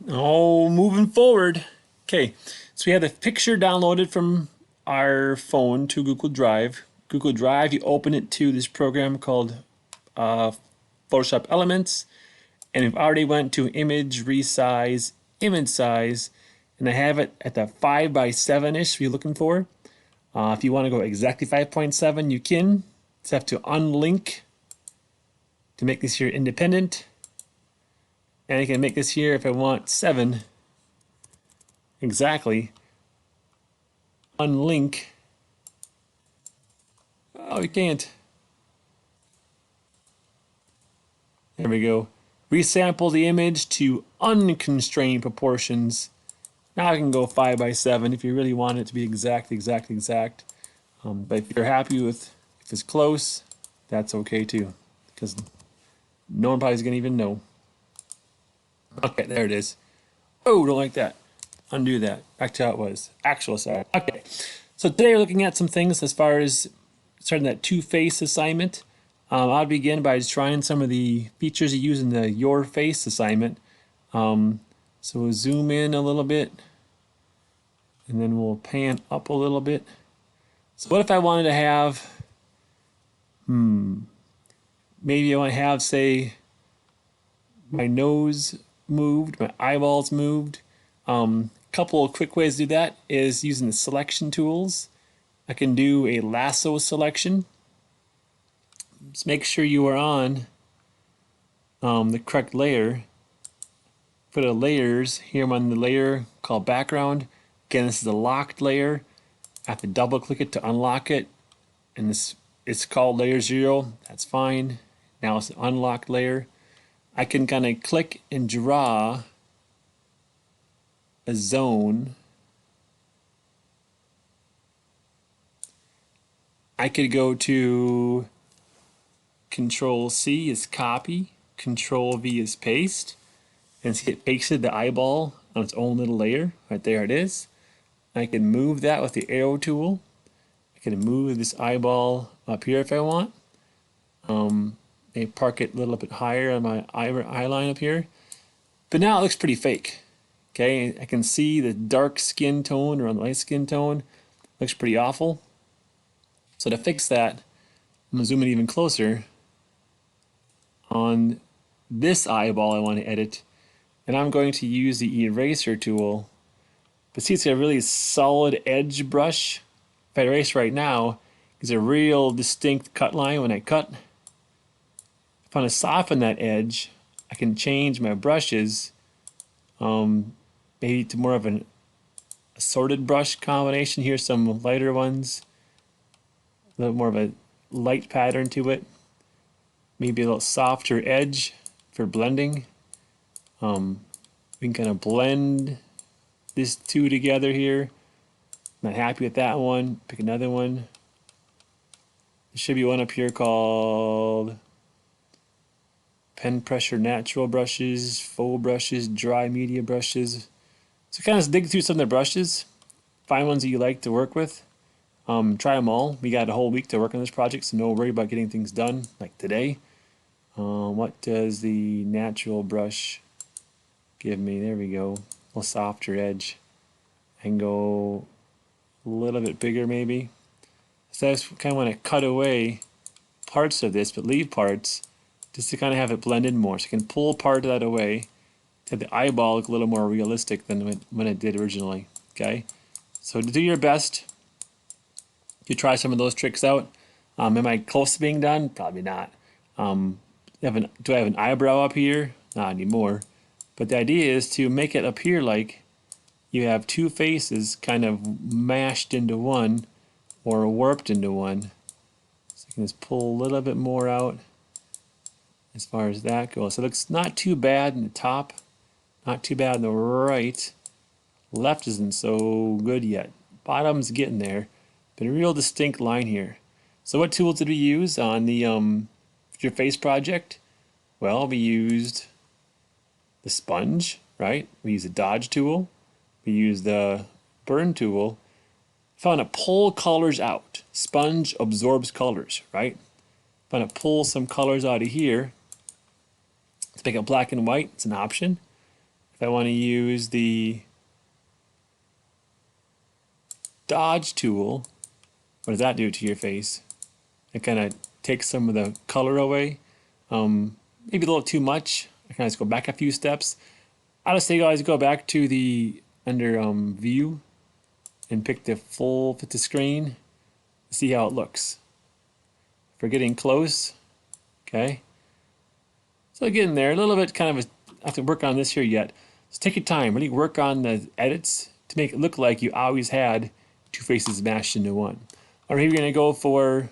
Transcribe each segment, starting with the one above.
Oh, moving forward. Okay, so we have the picture downloaded from our phone to Google Drive. Google Drive, you open it to this program called uh, Photoshop Elements, and we've already went to image resize, image size, and I have it at the 5 by 7-ish we're looking for. If you want to go exactly 5.7, you can. Just have to unlink to make this here independent. And I can make this here if I want 7 exactly. Unlink. Oh, you can't. There we go. Resample the image to unconstrained proportions. Now I can go 5 by 7 if you really want it to be exact. But if you're happy with if it's close, that's okay too, because no one probably is gonna even know. Okay, there it is. Oh, don't like that. Undo that. Back to how it was. Actual size. Okay. So today we're looking at some things as far as starting that two-face assignment. I'll begin by just trying some of the features you use in the Your Face assignment. So we'll zoom in a little bit, and then we'll pan up a little bit. So what if I wanted to have, maybe I want to have, say, my nose moved, my eyeballs moved. Couple of quick ways to do that is using the selection tools. I can do a lasso selection. Just make sure you are on the correct layer. For the layers, here I'm on the layer called background. Again, this is a locked layer. I have to double click it to unlock it. And this it's called layer 0. That's fine. Now it's an unlocked layer. I can kind of click and draw a zone. I could go to Control C is copy, Control V is paste, and see it pasted the eyeball on its own little layer. Right there it is. I can move that with the arrow tool. I can move this eyeball up here if I want. Maybe park it a little bit higher on my eye line up here. But now it looks pretty fake. Okay, I can see the dark skin tone or on the light skin tone. Looks pretty awful. So to fix that, I'm gonna zoom in even closer on this eyeball I want to edit, and I'm going to use the eraser tool. But see, it's a really solid edge brush. If I erase right now, it's a real distinct cut line when I cut. If I want to soften that edge, I can change my brushes, maybe to more of an assorted brush combination. Here's some lighter ones, a little more of a light pattern to it, maybe a little softer edge for blending. We can kind of blend these two together here. Not happy with that one, pick another one. There should be one up here called pen pressure natural brushes, faux brushes, dry media brushes. So kind of dig through some of the brushes, find ones that you like to work with. Try them all. We got a whole week to work on this project, so no worry about getting things done like today. What does the natural brush give me? There we go. A little softer edge. I can go a little bit bigger maybe. So I just kind of want to cut away parts of this, but leave parts just to kind of have it blend in more. So I can pull part of that away to have the eyeball look a little more realistic than when it did originally. Okay, so to do your best, you try some of those tricks out. Am I close to being done? Probably not. Do I have an eyebrow up here? Not anymore. But the idea is to make it appear like you have two faces kind of mashed into one or warped into one. So I can just pull a little bit more out as far as that goes. So it looks not too bad in the top, not too bad in the right. Left isn't so good yet. Bottom's getting there, but a real distinct line here. So what tools did we use on the Your Face project? Well, we used the sponge, right? We used the dodge tool. We used the burn tool. If I want to pull colors out, sponge absorbs colors, right? If I want to pull some colors out of here, to make it black and white, it's an option. If I want to use the dodge tool, what does that do to your face? It kind of takes some of the color away. Maybe a little too much. I kind of just go back a few steps. I just say guys go back to the under view and pick the full fit to screen. See how it looks. If we're getting close, okay. So getting there, a little bit kind of I have to work on this here yet. So take your time, really work on the edits to make it look like you always had two faces mashed into one. Or here you're gonna go for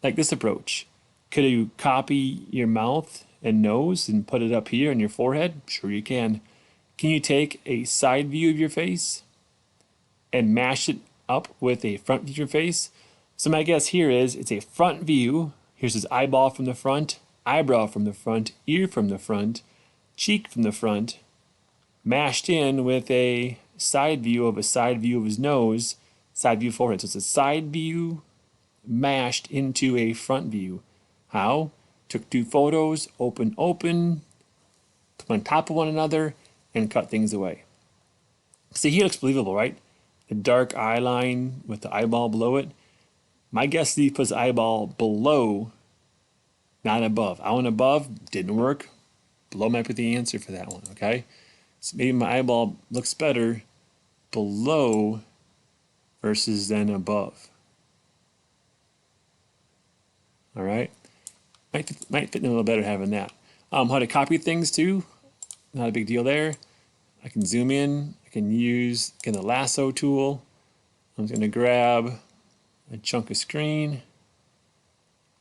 like this approach. Could you copy your mouth and nose and put it up here on your forehead? Sure you can. Can you take a side view of your face and mash it up with a front view of your face? So my guess here is it's a front view. Here's his eyeball from the front, eyebrow from the front, ear from the front, cheek from the front, mashed in with a side view of his nose, side view forehead. So it's a side view mashed into a front view. How? Took two photos, open, put them on top of one another, and cut things away. See, he looks believable, right? The dark eye line with the eyeball below it. My guess is he puts the eyeball below, not above. I went above, didn't work. Below might be the answer for that one, okay? So maybe my eyeball looks better below versus then above. All right? Might fit in a little better having that. How to copy things too, not a big deal there. I can zoom in, I can use the lasso tool. I'm going to grab a chunk of screen.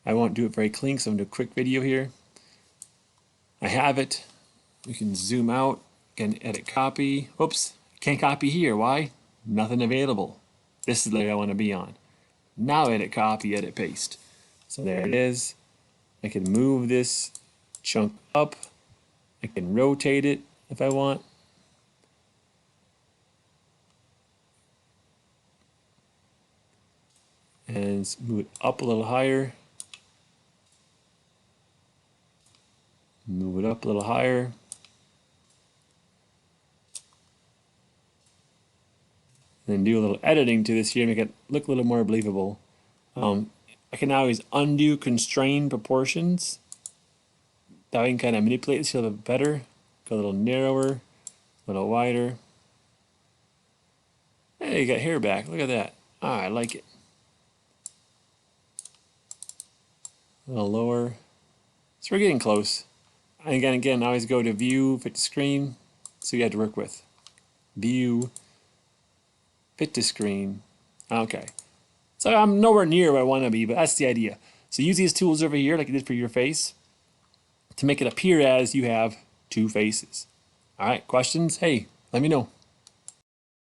I won't do it very clean, so I'm going to do a quick video here. I have it. We can zoom out, again, edit copy. Oops, can't copy here. Why? Nothing available. This is the layer I want to be on. Now edit copy, edit paste. So there it is. I can move this chunk up. I can rotate it if I want. And move it up a little higher. Move it up a little higher. And then do a little editing to this here, make it look a little more believable. I can always undo constrain proportions. That way I can kind of manipulate this a little bit better. Go a little narrower, a little wider. Hey, you got hair back. Look at that. Ah, I like it. A little lower. So we're getting close. And again, I always go to view, fit to screen. So you have to work with. View, fit to screen. Okay. So I'm nowhere near where I want to be, but that's the idea. So use these tools over here, like you did for your face, to make it appear as you have two faces. All right, questions? Hey, let me know.